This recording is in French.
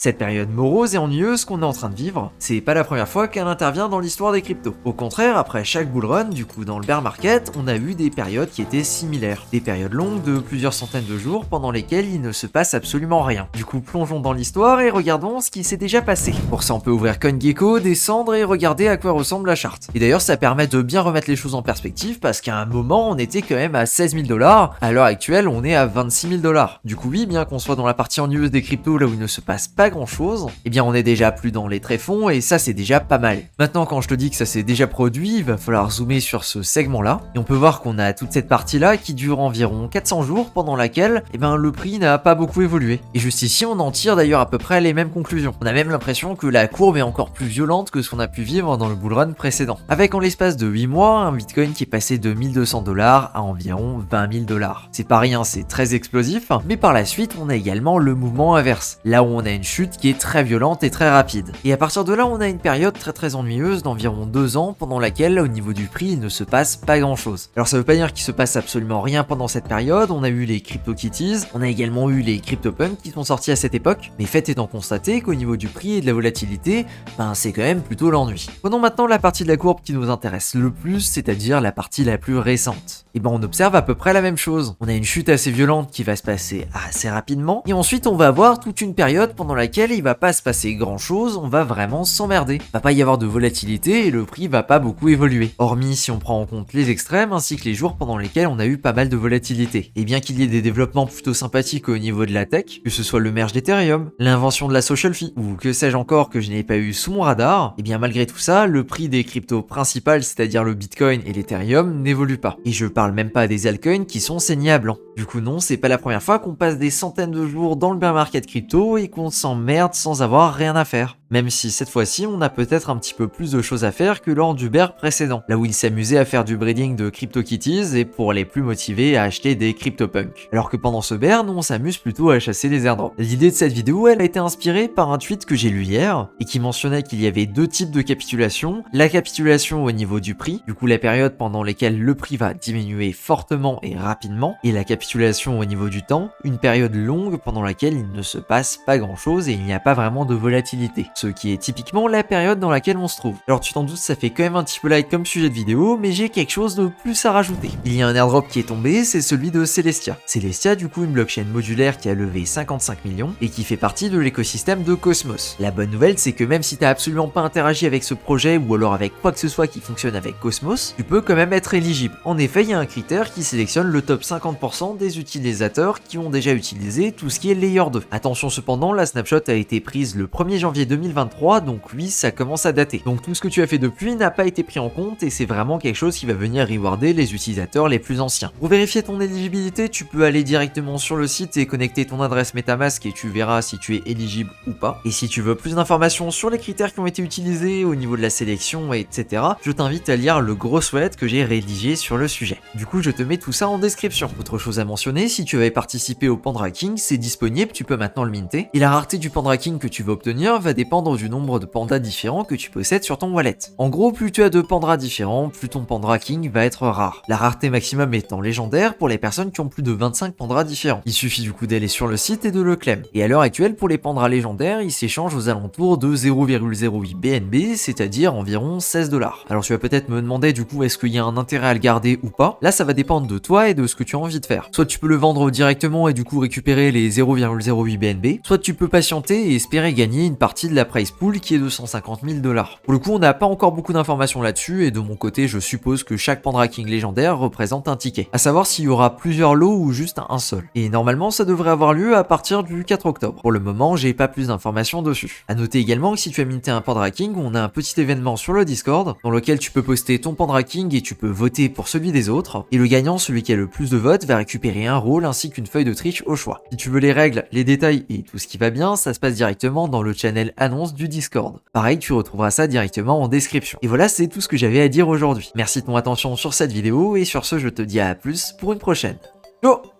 Cette période morose et ennuyeuse qu'on est en train de vivre, c'est pas la première fois qu'elle intervient dans l'histoire des cryptos. Au contraire, après chaque bull run, du coup dans le bear market, on a eu des périodes qui étaient similaires. Des périodes longues de plusieurs centaines de jours pendant lesquelles il ne se passe absolument rien. Du coup, plongeons dans l'histoire et regardons ce qui s'est déjà passé. Pour ça, on peut ouvrir CoinGecko, descendre et regarder à quoi ressemble la charte. Et d'ailleurs, ça permet de bien remettre les choses en perspective parce qu'à un moment, on était quand même à 16 000 $. À l'heure actuelle, on est à 26 000 $. Du coup, oui, bien qu'on soit dans la partie ennuyeuse des cryptos là où il ne se passe pas grand chose, eh bien on est déjà plus dans les tréfonds et ça c'est déjà pas mal. Maintenant quand je te dis que ça s'est déjà produit, il va falloir zoomer sur ce segment là et on peut voir qu'on a toute cette partie là qui dure environ 400 jours pendant laquelle le prix n'a pas beaucoup évolué. Et juste ici on en tire d'ailleurs à peu près les mêmes conclusions. On a même l'impression que la courbe est encore plus violente que ce qu'on a pu vivre dans le bull run précédent. Avec en l'espace de 8 mois, un bitcoin qui est passé de 1200 $ à environ 20 000 $. C'est pas rien, c'est très explosif, mais par la suite on a également le mouvement inverse, là où on a une chute qui est très violente et très rapide. Et à partir de là, on a une période très ennuyeuse d'environ 2 ans pendant laquelle, au niveau du prix, il ne se passe pas grand chose. Alors ça veut pas dire qu'il se passe absolument rien pendant cette période, on a eu les CryptoKitties, on a également eu les CryptoPunks qui sont sortis à cette époque, mais fait étant constaté qu'au niveau du prix et de la volatilité, c'est quand même plutôt l'ennui. Prenons maintenant la partie de la courbe qui nous intéresse le plus, c'est-à-dire la partie la plus récente. Et on observe à peu près la même chose. On a une chute assez violente qui va se passer assez rapidement, et ensuite on va avoir toute une période pendant laquelle il va pas se passer grand chose, on va vraiment s'emmerder. Va pas y avoir de volatilité et le prix va pas beaucoup évoluer. Hormis si on prend en compte les extrêmes ainsi que les jours pendant lesquels on a eu pas mal de volatilité. Et bien qu'il y ait des développements plutôt sympathiques au niveau de la tech, que ce soit le merge d'Ethereum, l'invention de la social fee, ou que sais-je encore que je n'ai pas eu sous mon radar, et bien malgré tout ça, le prix des cryptos principales, c'est-à-dire le Bitcoin et l'Ethereum, n'évolue pas. Et je parle même pas des altcoins qui sont saignées à blanc. Du coup non, c'est pas la première fois qu'on passe des centaines de jours dans le bear market crypto et qu'on s'emmerde sans avoir rien à faire. Même si cette fois-ci, on a peut-être un petit peu plus de choses à faire que lors du bear précédent, là où il s'amusait à faire du breeding de CryptoKitties et pour les plus motivés à acheter des CryptoPunks. Alors que pendant ce bear, nous on s'amuse plutôt à chasser les airdrops. L'idée de cette vidéo, elle a été inspirée par un tweet que j'ai lu hier et qui mentionnait qu'il y avait 2 types de capitulation. La capitulation au niveau du prix, du coup la période pendant laquelle le prix va diminuer fortement et rapidement, et la capitulation au niveau du temps, une période longue pendant laquelle il ne se passe pas grand chose et il n'y a pas vraiment de volatilité. Ce qui est typiquement la période dans laquelle on se trouve. Alors tu t'en doutes, ça fait quand même un petit peu light comme sujet de vidéo, mais j'ai quelque chose de plus à rajouter. Il y a un airdrop qui est tombé, c'est celui de Celestia. Celestia, du coup, une blockchain modulaire qui a levé 55 millions et qui fait partie de l'écosystème de Cosmos. La bonne nouvelle, c'est que même si t'as absolument pas interagi avec ce projet ou alors avec quoi que ce soit qui fonctionne avec Cosmos, tu peux quand même être éligible. En effet, il y a un critère qui sélectionne le top 50% des utilisateurs qui ont déjà utilisé tout ce qui est Layer 2. Attention cependant, la snapshot a été prise le 1er janvier 2023, donc oui, ça commence à dater. Donc tout ce que tu as fait depuis n'a pas été pris en compte et c'est vraiment quelque chose qui va venir rewarder les utilisateurs les plus anciens. Pour vérifier ton éligibilité, tu peux aller directement sur le site et connecter ton adresse MetaMask et tu verras si tu es éligible ou pas. Et si tu veux plus d'informations sur les critères qui ont été utilisés au niveau de la sélection, etc., je t'invite à lire le gros thread que j'ai rédigé sur le sujet. Du coup, je te mets tout ça en description. Autre chose à mentionner, si tu avais participé au Pandraking, c'est disponible, tu peux maintenant le minter. Et la rareté du Pandraking que tu vas obtenir va dépendre du nombre de pandas différents que tu possèdes sur ton wallet. En gros, plus tu as de pandas différents, plus ton Pandraking va être rare. La rareté maximum étant légendaire pour les personnes qui ont plus de 25 pandas différents. Il suffit du coup d'aller sur le site et de le claim. Et à l'heure actuelle, pour les pandas légendaires, ils s'échangent aux alentours de 0,08 BNB, c'est-à-dire environ 16 $. Alors tu vas peut-être me demander du coup est-ce qu'il y a un intérêt à le garder ou pas. Là, ça va dépendre de toi et de ce que tu as envie de faire. Soit tu peux le vendre directement et du coup récupérer les 0,08 BNB, soit tu peux patienter et espérer gagner une partie de la price pool qui est de 150 000 $. Pour le coup, on n'a pas encore beaucoup d'informations là-dessus et de mon côté, je suppose que chaque Pandraking légendaire représente un ticket. À savoir s'il y aura plusieurs lots ou juste un seul. Et normalement, ça devrait avoir lieu à partir du 4 octobre. Pour le moment, j'ai pas plus d'informations dessus. À noter également que si tu as minté un Pandraking, on a un petit événement sur le Discord dans lequel tu peux poster ton Pandraking et tu peux voter pour celui des autres. Et le gagnant, celui qui a le plus de votes, va récupérer un rôle ainsi qu'une feuille de triche au choix. Si tu veux les règles, les détails et tout ce qui va bien, ça se passe directement dans le channel annonce du Discord. Pareil, tu retrouveras ça directement en description. Et voilà, c'est tout ce que j'avais à dire aujourd'hui. Merci de ton attention sur cette vidéo et sur ce, je te dis à plus pour une prochaine. Ciao.